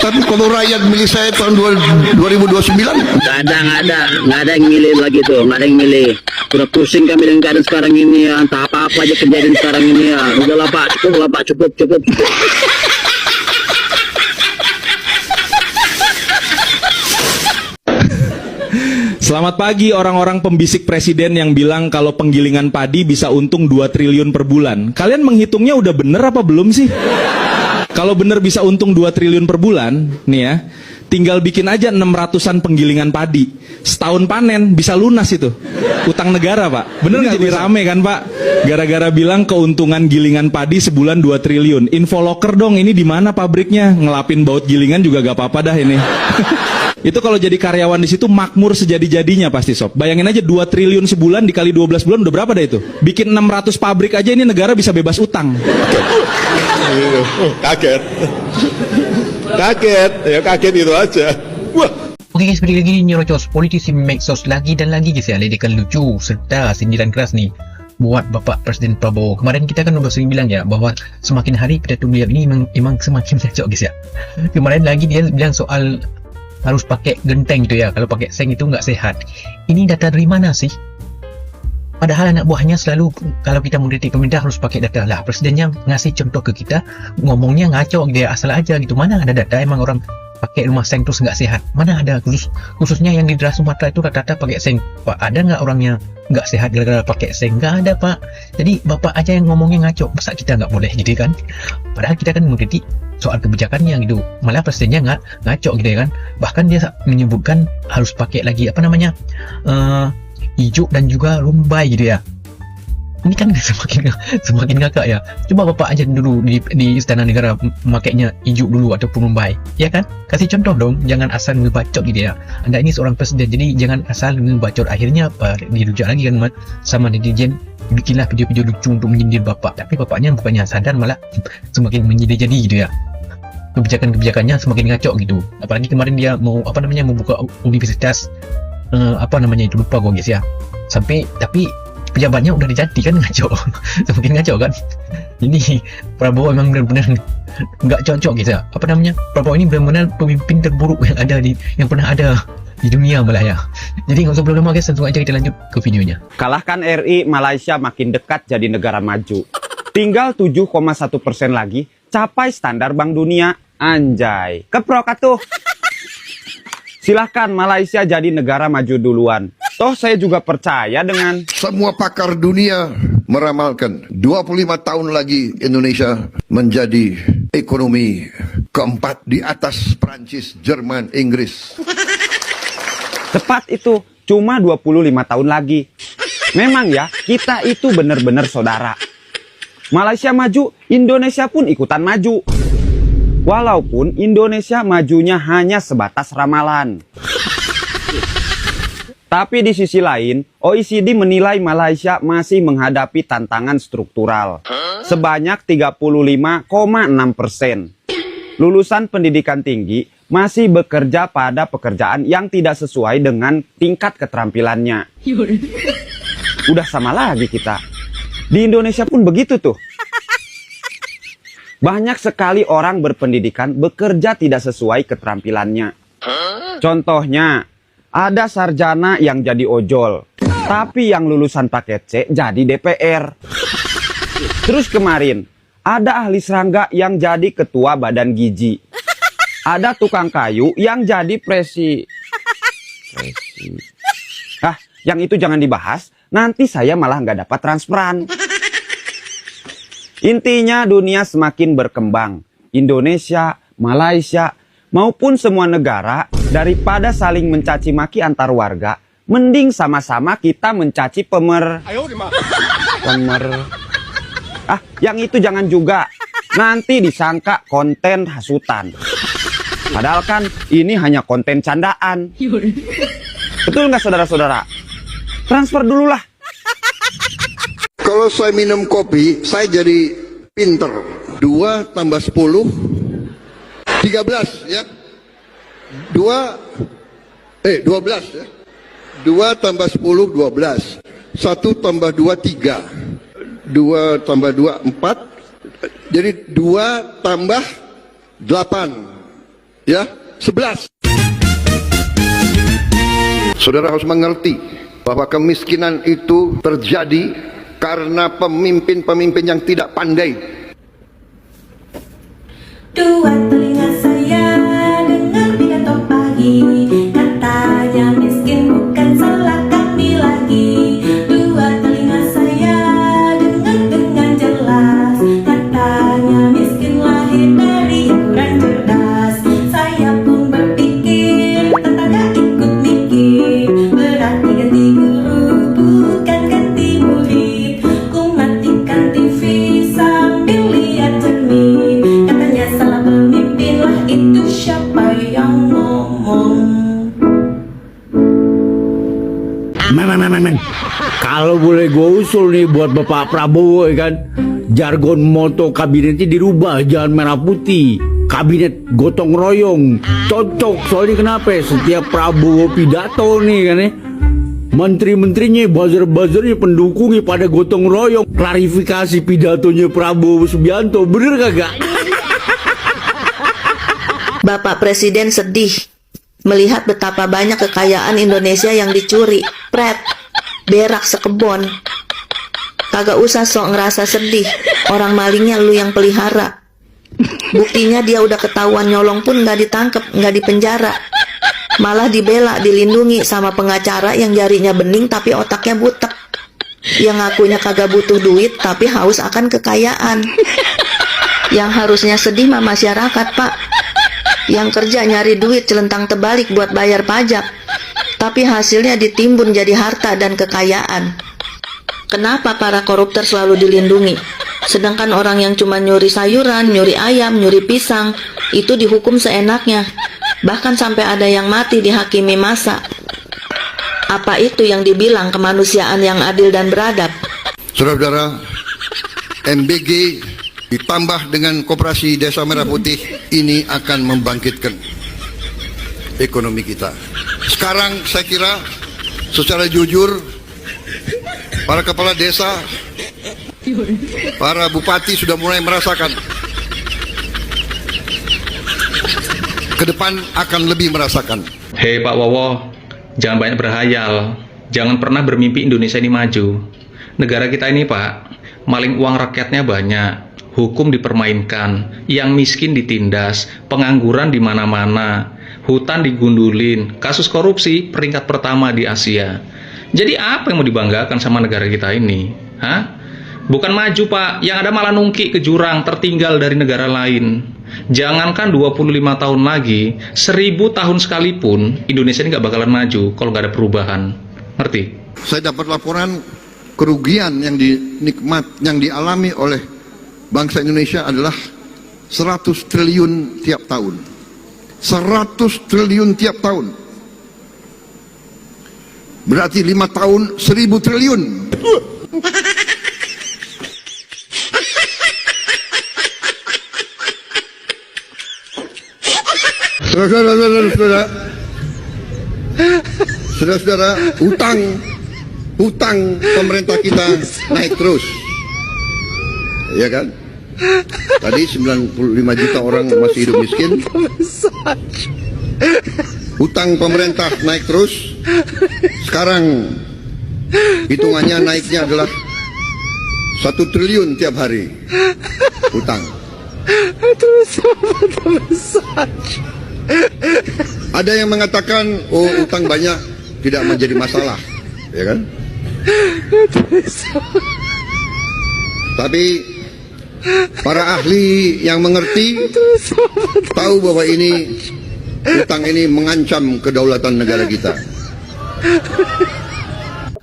Tapi kalau rakyat milih saya tahun 2029, Nggak ada yang milih lagi tuh, nggak ada yang milih. Udah pusing kami dengan keadaan sekarang ini ya, entah apa-apa aja kejadian sekarang ini ya. Udahlah Pak, cukup. Selamat pagi orang-orang pembisik presiden yang bilang kalau penggilingan padi bisa untung 2 triliun per bulan. Kalian menghitungnya udah bener apa belum sih? Kalau bener bisa untung 2 triliun per bulan, nih ya, tinggal bikin aja 600-an penggilingan padi. Setahun panen bisa lunas itu. Utang negara, Pak. Bener nggak jadi rame kan, Pak? Gara-gara bilang keuntungan gilingan padi sebulan 2 triliun. Infoloker dong, ini di mana pabriknya? Ngelapin baut gilingan juga gak apa-apa dah ini. Itu kalau jadi karyawan di situ makmur sejadi-jadinya pasti, Sob. Bayangin aja 2 triliun sebulan dikali 12 bulan udah berapa dah itu? Bikin 600 pabrik aja ini negara bisa bebas utang. kaget. Kaget itu aja. Wah. Oke guys, seperti lagi nyerocos politisi medsos lagi dan lagi guys ya, ledekan lucu serta sindiran keras nih buat Bapak Presiden Prabowo. Kemarin kita kan udah sering bilang ya bahwa semakin hari pidato beliau ini memang semakin cocok guys ya. Kemarin lagi dia bilang soal harus pakai genteng gitu ya, kalau pakai seng itu nggak sehat. Ini data dari mana sih? Padahal anak buahnya selalu kalau kita mengkritik pemerintah harus pakai data lah. Presidennya ngasih contoh ke kita, ngomongnya ngaco dia asal aja gitu. Mana ada data emang orang pakai rumah seng terus nggak sehat? Mana ada khususnya yang di daerah Sumatera itu rata-rata pakai seng. Pak, ada nggak orangnya nggak sehat gara-gara pakai seng? Nggak ada Pak. Jadi Bapak aja yang ngomongnya ngaco, masa kita nggak boleh gitu kan? Padahal kita kan mengkritik soal kebijakannya gitu, malah presidennya ngaco gitu ya kan. Bahkan dia menyebutkan harus pakai lagi apa namanya hijau dan juga rumbai gitu ya. Ini kan semakin ngakak ya. Coba Bapak aja dulu di Istana Negara makainya hijau dulu ataupun rumbai, ya kan? Kasih contoh dong, jangan asal ngebacot gitu ya. Anda ini seorang presiden, jadi jangan asal ngebacot. Akhirnya apa, dirujak lagi kan sama netizen, bikinlah video-video lucu untuk menyindir Bapak. Tapi Bapaknya bukannya sadar, malah semakin menjadi gitu ya. Kebijakan-kebijakannya semakin ngaco gitu. Apalagi kemarin dia mau membuka universitas itu lupa gue guys ya. Tapi pejabatnya udah diganti kan, ngaco. Semakin ngaco kan. Ini Prabowo emang benar-benar nggak cocok gitu ya. Prabowo ini benar-benar pemimpin terburuk yang pernah ada di dunia malah ya. Jadi nggak usah berlama guys, langsung aja kita lanjut ke videonya. Kalahkan RI, Malaysia makin dekat jadi negara maju. Tinggal 7,1% lagi capai standar Bank Dunia. Anjay, keprok tuh. Silahkan Malaysia jadi negara maju duluan. Toh saya juga percaya dengan Semua pakar dunia meramalkan 25 tahun lagi Indonesia menjadi ekonomi keempat di atas Prancis, Jerman, Inggris. tepat itu, cuma 25 tahun lagi. Memang ya, kita itu benar-benar saudara. Malaysia maju, Indonesia pun ikutan maju. Walaupun Indonesia majunya hanya sebatas ramalan. Tapi di sisi lain, OECD menilai Malaysia masih menghadapi tantangan struktural sebanyak 35,6%. Lulusan pendidikan tinggi masih bekerja pada pekerjaan yang tidak sesuai dengan tingkat keterampilannya. Udah sama lagi kita. Di Indonesia pun begitu tuh. Banyak sekali orang berpendidikan bekerja tidak sesuai keterampilannya. Contohnya, ada sarjana yang jadi ojol, tapi yang lulusan paket C jadi DPR. Terus kemarin, ada ahli serangga yang jadi ketua badan gizi. Ada tukang kayu yang jadi yang itu jangan dibahas, nanti saya malah nggak dapat transferan. Intinya dunia semakin berkembang. Indonesia, Malaysia, maupun semua negara, daripada saling mencaci maki antar warga, mending sama-sama kita mencaci yang itu jangan juga. Nanti disangka konten hasutan. Padahal kan ini hanya konten candaan. Betul nggak saudara-saudara? Transfer dulu lah. Kalau saya minum kopi, saya jadi pinter. 2 tambah 10, 13 ya. 12 ya. 2 tambah 10, 12. 1 tambah 2, 3. 2 tambah 2, 4. Jadi 2 tambah 8. Ya, 11. Saudara harus mengerti bahwa kemiskinan itu terjadi karena pemimpin-pemimpin yang tidak pandai. Dua telinga saya dengar pidato pagi, katanya miskin bukan salah kami lagi. Dua telinga saya dengar dengan jelas, katanya miskin lahir dari yang kurang cerdas. Saya pun berpikir, tetangga ikut mikir, berarti ganti guru bukan ganti murid. Ku matikan TV sambil lihat cermin, katanya salah pemimpin lah, itu siapa yang ngomong? Kalau boleh gue usul nih buat Bapak Prabowo ya kan, jargon moto kabinetnya dirubah, jangan merah putih, kabinet gotong royong. Cocok, soalnya kenapa ya? Setiap Prabowo pidato nih kan ya, menteri-menterinya, buzzer-buzzernya, pendukungnya pada gotong royong. Klarifikasi pidatonya Prabowo Subianto, bener kagak? Bapak Presiden sedih melihat betapa banyak kekayaan Indonesia yang dicuri. Pret, berak sekebon. Kagak usah sok ngerasa sedih, orang malingnya lu yang pelihara. Buktinya dia udah ketahuan nyolong pun nggak ditangkep, nggak dipenjara, malah dibela, dilindungi sama pengacara yang jarinya bening tapi otaknya butek, yang ngakunya kagak butuh duit tapi haus akan kekayaan. Yang harusnya sedih mah masyarakat, Pak, yang kerja nyari duit celentang terbalik buat bayar pajak, tapi hasilnya ditimbun jadi harta dan kekayaan. Kenapa para koruptor selalu dilindungi, sedangkan orang yang cuma nyuri sayuran, nyuri ayam, nyuri pisang itu dihukum seenaknya, bahkan sampai ada yang mati dihakimi masa? Apa itu yang dibilang kemanusiaan yang adil dan beradab? Saudara-saudara, MBG ditambah dengan Koperasi Desa Merah Putih ini akan membangkitkan ekonomi kita. Sekarang saya kira secara jujur para kepala desa, para bupati sudah mulai merasakan. Ke depan akan lebih merasakan. Hei Pak Wowo, jangan banyak berhayal. Jangan pernah bermimpi Indonesia ini maju. Negara kita ini Pak, maling uang rakyatnya banyak, hukum dipermainkan, yang miskin ditindas, pengangguran di mana-mana, hutan digundulin, kasus korupsi peringkat pertama di Asia. Jadi apa yang mau dibanggakan sama negara kita ini? Hah? Bukan maju Pak, yang ada malah nungki ke jurang, tertinggal dari negara lain. Jangankan 25 tahun lagi, 1000 tahun sekalipun, Indonesia ini nggak bakalan maju kalau nggak ada perubahan. Ngerti? Saya dapat laporan kerugian yang dialami oleh bangsa Indonesia adalah 100 triliun tiap tahun. 100 triliun tiap tahun. Berarti 5 tahun 1000 triliun. Saudara-saudara, hutang pemerintah kita naik terus. Ya kan? Tadi 95 juta orang masih hidup miskin. Hutang pemerintah naik terus. Sekarang hitungannya naiknya adalah 1 triliun tiap hari. Hutang. Ada yang mengatakan, oh utang banyak tidak menjadi masalah, ya kan? Tapi para ahli yang mengerti tahu bahwa ini utang ini mengancam kedaulatan negara kita.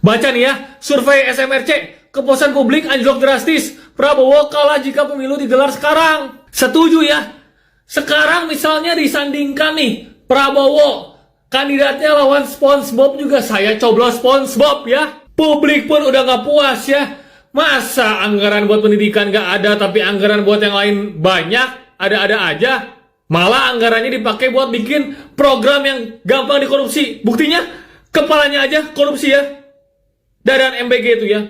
Baca nih ya, survei SMRC, kepuasan publik anjlok drastis. Prabowo kalah jika pemilu digelar sekarang. Setuju ya? Sekarang misalnya disandingkan nih, Prabowo kandidatnya lawan SpongeBob juga saya coblos SpongeBob ya. Publik pun udah gak puas ya. Masa anggaran buat pendidikan gak ada tapi anggaran buat yang lain banyak, ada-ada aja. Malah anggarannya dipakai buat bikin program yang gampang dikorupsi. Buktinya kepalanya aja korupsi ya. Dadan MBG itu ya.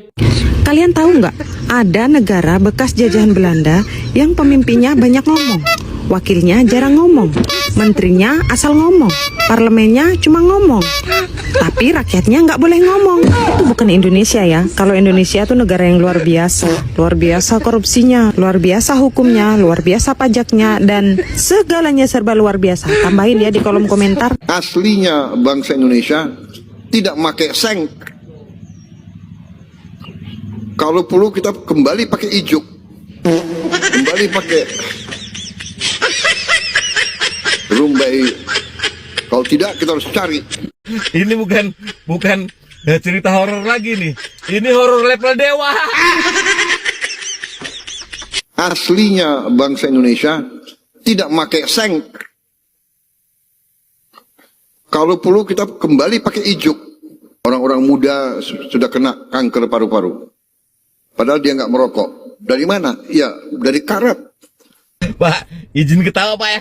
Kalian tahu nggak, ada negara bekas jajahan Belanda yang pemimpinnya banyak ngomong. wakilnya jarang ngomong, menterinya asal ngomong, parlemennya cuma ngomong, tapi rakyatnya nggak boleh ngomong. Itu bukan Indonesia ya. Kalau Indonesia tuh negara yang luar biasa korupsinya, luar biasa hukumnya, luar biasa pajaknya, dan segalanya serba luar biasa. Tambahin ya di kolom komentar. Aslinya bangsa Indonesia tidak pakai seng. Kalau perlu kita kembali pakai ijuk, kembali pakai rumbai. Kalau tidak kita harus cari. Ini bukan cerita horor lagi nih. Ini horor level dewa. Aslinya bangsa Indonesia tidak pakai seng. Kalau perlu kita kembali pakai ijuk. Orang-orang muda sudah kena kanker paru-paru. Padahal dia nggak merokok. Dari mana? Ya, dari karat. Pak, izin ketawa Pak ya.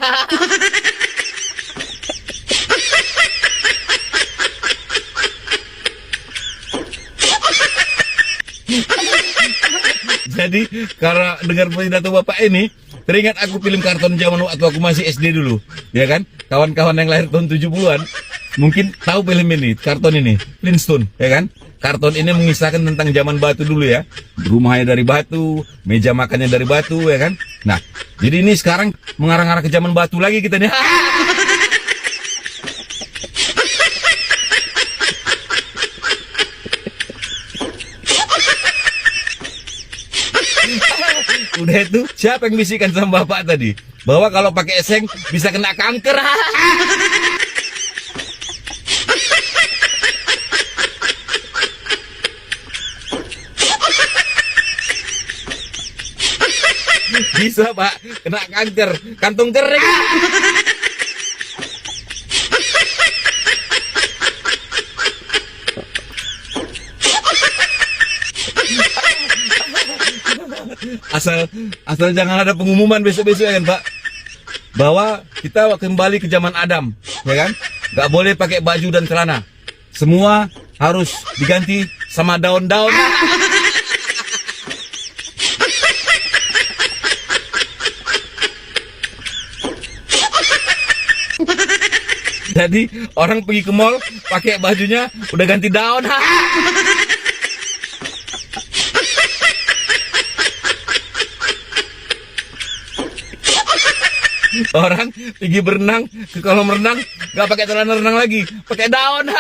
Jadi karena dengar pidato Bapak ini, teringat aku film kartun zaman waktu aku masih SD dulu, ya kan? Kawan-kawan yang lahir tahun 70-an mungkin tahu film ini, kartun ini, Flintstone, ya kan? Kartun ini mengisahkan tentang zaman batu dulu ya. Rumahnya dari batu, meja makannya dari batu, ya kan? Nah, jadi ini sekarang mengarah-arah ke zaman batu lagi kita nih. Udah itu, siapa yang bisikan sama Bapak tadi? Bahwa kalau pakai eseng bisa kena kanker. Bisa Pak, kena kanker, kantung kering. Asal jangan ada pengumuman besok-besok ya kan Pak, bahwa kita kembali ke zaman Adam, ya kan? Gak boleh pakai baju dan celana, semua harus diganti sama daun-daun. Jadi orang pergi ke mall pakai bajunya udah ganti daun. Orang pergi berenang ke kolam renang nggak pakai celana renang lagi, pakai daun.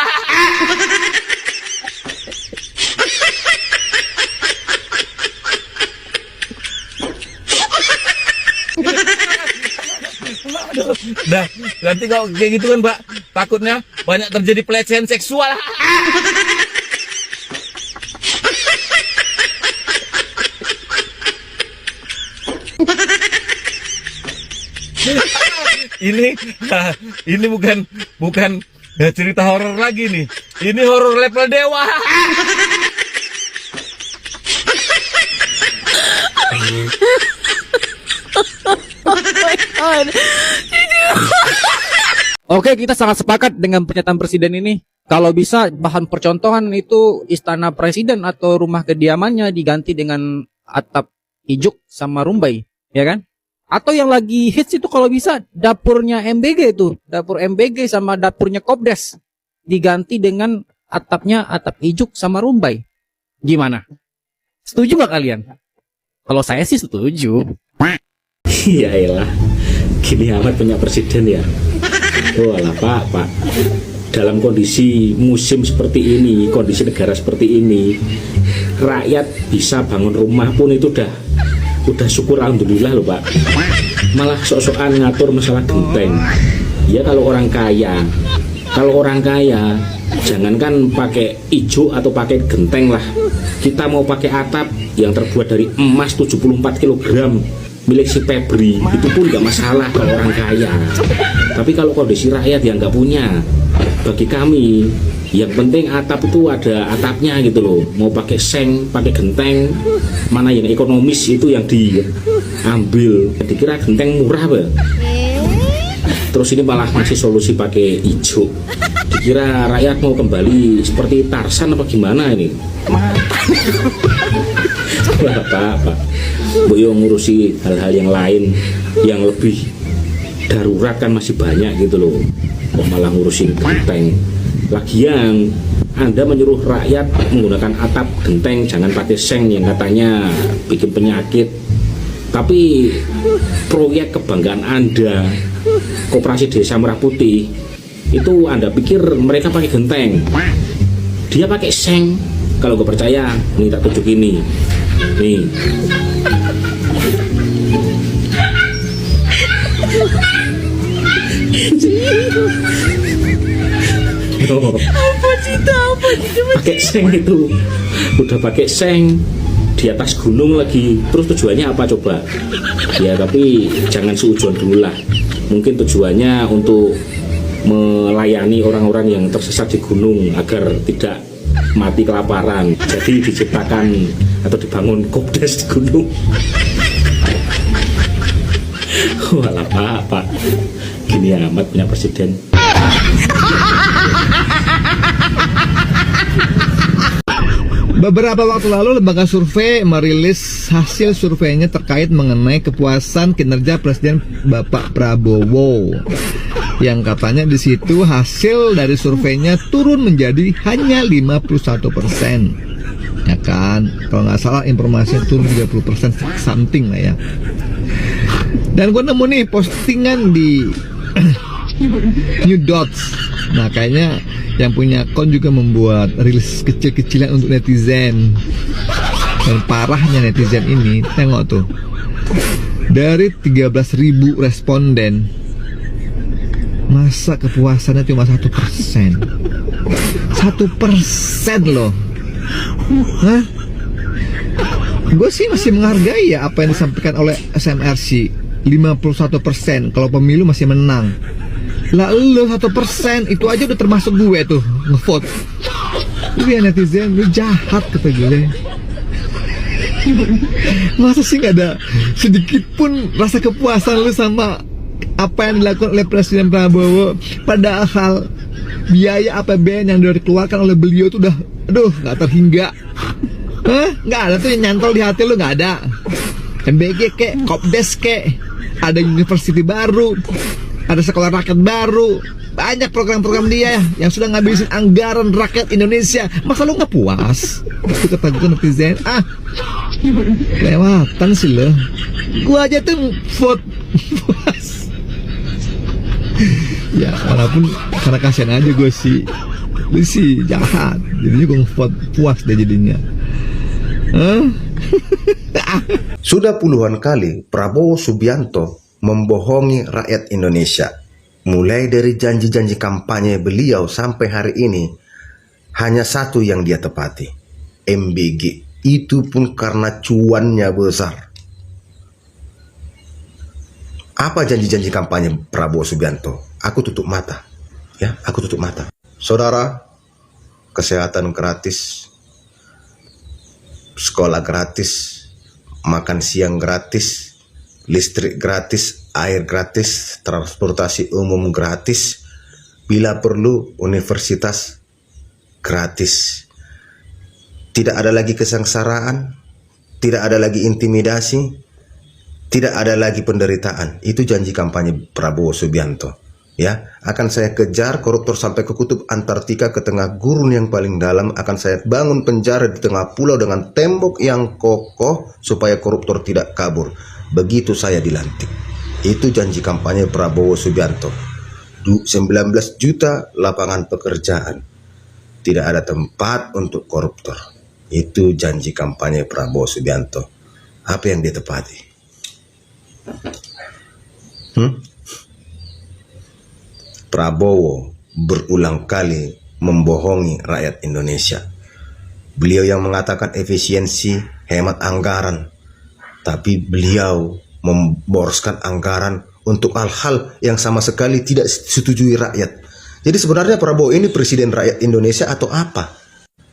Dah, nanti kalau kayak gitu kan Pak, takutnya banyak terjadi pelecehan seksual. Ini bukan cerita horor lagi nih. Ini horor level dewa. Oke, kita sangat sepakat dengan pernyataan Presiden ini. Kalau bisa bahan percontohan itu istana Presiden atau rumah kediamannya diganti dengan atap ijuk sama rumbai, ya kan? Atau yang lagi hits itu kalau bisa dapurnya MBG itu, dapur MBG sama dapurnya Kopdes diganti dengan atapnya atap ijuk sama rumbai. Gimana? Setuju gak kalian? Kalau saya sih setuju. Ya elah, gini amat punya presiden ya. Oh alah Pak. Dalam kondisi musim seperti ini, kondisi negara seperti ini, rakyat bisa bangun rumah pun itu udah syukur alhamdulillah loh Pak. Malah sok-sokan ngatur masalah genteng. Ya kalau orang kaya jangankan pakai ijo atau pakai genteng lah, kita mau pakai atap yang terbuat dari emas 74 kg milik si Febri itu pun gak masalah kalau orang kaya. Tapi kalau kondisi rakyat yang gak punya, bagi kami yang penting atap itu ada atapnya gitu loh. Mau pakai seng, pakai genteng, mana yang ekonomis itu yang diambil. Dikira genteng murah apa? Terus ini malah masih solusi pakai hijau. Dikira rakyat mau kembali seperti Tarsan apa gimana ini? Apa-apa. Boyo ngurusi hal-hal yang lain yang lebih darurat kan masih banyak gitu loh, kok malah ngurusin genteng. Lagian Anda menyuruh rakyat menggunakan atap genteng, jangan pakai seng yang katanya bikin penyakit. Tapi proyek kebanggaan Anda, Koperasi Desa Merah Putih, itu Anda pikir mereka pakai genteng, dia pakai seng. Kalau gue percaya, nih tak tunjuk ini nih. Pakai seng itu, udah pakai seng di atas gunung lagi. Terus tujuannya apa coba? Ya tapi jangan seujuan dulu lah. Mungkin tujuannya untuk melayani orang-orang yang tersesat di gunung agar tidak mati kelaparan. Jadi diciptakan atau dibangun kopdes di gunung. Walah Pak, gini amat punya presiden. Beberapa waktu lalu lembaga survei merilis hasil surveinya terkait mengenai kepuasan kinerja Presiden Bapak Prabowo, yang katanya di situ hasil dari surveinya turun menjadi hanya 51%, ya kan? Kalau nggak salah informasinya turun 30% something lah ya. Dan gue nemu nih postingan di New Dots. Nah kayaknya yang punya akun juga membuat rilis kecil-kecilan untuk netizen. Dan parahnya netizen ini, tengok tuh, dari 13.000 responden, masa kepuasannya cuma 1%. 1% loh. Hah? Gue sih masih menghargai ya apa yang disampaikan oleh SMRC. 51% kalau pemilu masih menang. Lah lu 1%, itu aja udah termasuk gue tuh ngevote. Lu ya netizen, lu jahat kata gue. Masa sih gak ada sedikit pun rasa kepuasan lu sama apa yang dilakukan oleh Presiden Prabowo? Padahal biaya APBN yang udah dikeluarkan oleh beliau itu udah, aduh, gak terhingga. Hah? Gak ada tuh yang nyantol di hati lu, gak ada. MBG kek, Kopdes kek, ada university baru, ada sekolah rakyat baru, banyak program-program dia yang sudah ngabisin anggaran rakyat Indonesia. Masa lu nggak puas? Itu kata gue netizen. Kelewatan sih lo. Gua aja tuh vote puas. Ya walaupun karena kasihan aja gue sih. Lu sih jahat. Jadinya gue vote puas deh jadinya. Sudah puluhan kali Prabowo Subianto membohongi rakyat Indonesia. Mulai dari janji-janji kampanye beliau sampai hari ini, hanya satu yang dia tepati, MBG. Itu pun karena cuannya besar. Apa janji-janji kampanye Prabowo Subianto? Aku tutup mata. Ya, aku tutup mata. Saudara, kesehatan gratis, sekolah gratis, makan siang gratis, listrik gratis, air gratis, transportasi umum gratis, bila perlu universitas gratis. Tidak ada lagi kesengsaraan, tidak ada lagi intimidasi, tidak ada lagi penderitaan. Itu janji kampanye Prabowo Subianto. Ya, akan saya kejar koruptor sampai ke kutub Antartika, ke tengah gurun yang paling dalam. Akan saya bangun penjara di tengah pulau dengan tembok yang kokoh supaya koruptor tidak kabur. Begitu saya dilantik. Itu janji kampanye Prabowo Subianto. 19 juta lapangan pekerjaan. Tidak ada tempat untuk koruptor. Itu janji kampanye Prabowo Subianto. Apa yang dia tepati? Prabowo berulang kali membohongi rakyat Indonesia. Beliau yang mengatakan efisiensi, hemat anggaran, tapi beliau memboroskan anggaran untuk hal-hal yang sama sekali tidak disetujui rakyat. Jadi sebenarnya Prabowo ini presiden rakyat Indonesia atau apa?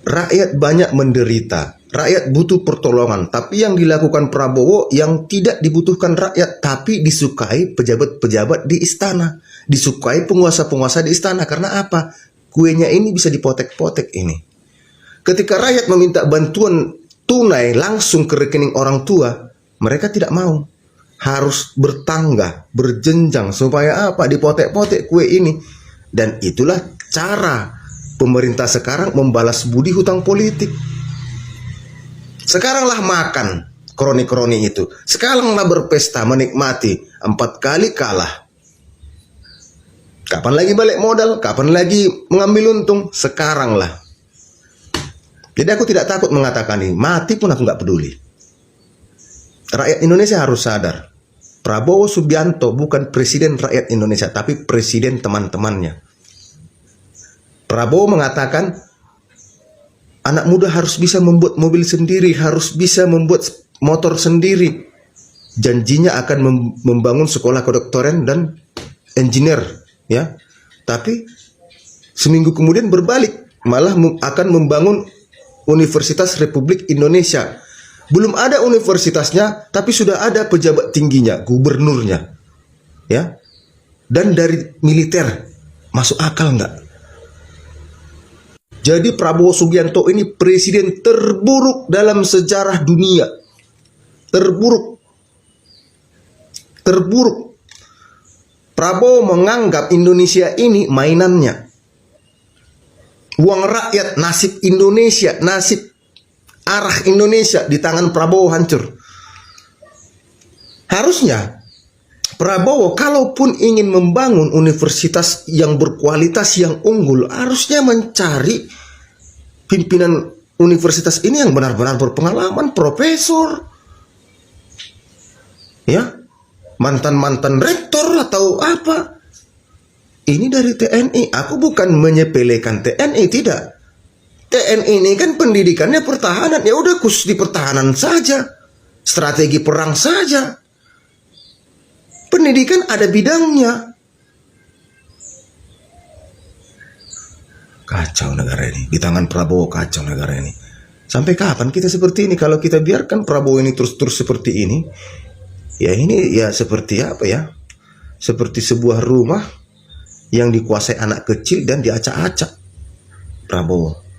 Rakyat banyak menderita, rakyat butuh pertolongan, tapi yang dilakukan Prabowo yang tidak dibutuhkan rakyat, tapi disukai pejabat-pejabat di istana, disukai penguasa-penguasa di istana. Karena apa? Kuenya ini bisa dipotek-potek ini. Ketika rakyat meminta bantuan tunai langsung ke rekening orang tua, mereka tidak mau. harus bertangga, berjenjang, supaya apa? Dipotek-potek kue ini. Dan itulah cara pemerintah sekarang membalas budi hutang politik. Sekaranglah makan kroni-kroni itu. Sekaranglah berpesta, menikmati. 4 kali kalah. Kapan lagi balik modal? Kapan lagi mengambil untung? Sekaranglah. Jadi aku tidak takut mengatakan ini. Mati pun aku nggak peduli. Rakyat Indonesia harus sadar. Prabowo Subianto bukan presiden rakyat Indonesia, tapi presiden teman-temannya. Prabowo mengatakan, anak muda harus bisa membuat mobil sendiri, harus bisa membuat motor sendiri. Janjinya akan membangun sekolah kedokteran dan engineer, ya. Tapi seminggu kemudian berbalik, malah akan membangun Universitas Republik Indonesia. Belum ada universitasnya, tapi sudah ada pejabat tingginya, gubernurnya, ya. Dan dari militer, masuk akal nggak? Jadi Prabowo Subianto ini presiden terburuk dalam sejarah dunia. Terburuk. Prabowo menganggap Indonesia ini mainannya. Uang rakyat, nasib Indonesia, nasib arah Indonesia di tangan Prabowo hancur. Harusnya Prabowo kalaupun ingin membangun universitas yang berkualitas, yang unggul, harusnya mencari pimpinan universitas ini yang benar-benar berpengalaman, profesor, ya, mantan-mantan rektor atau apa. Ini dari TNI. Aku bukan menyepelekan TNI, tidak. TNI ini kan pendidikannya pertahanan, ya udah khusus di pertahanan saja, strategi perang saja. Pendidikan ada bidangnya. Kacau negara ini, di tangan Prabowo kacau negara ini. Sampai kapan kita seperti ini? Kalau kita biarkan Prabowo ini terus-terus seperti ini, ya ini ya seperti apa ya? Seperti sebuah rumah yang dikuasai anak kecil dan diacak-acak Prabowo.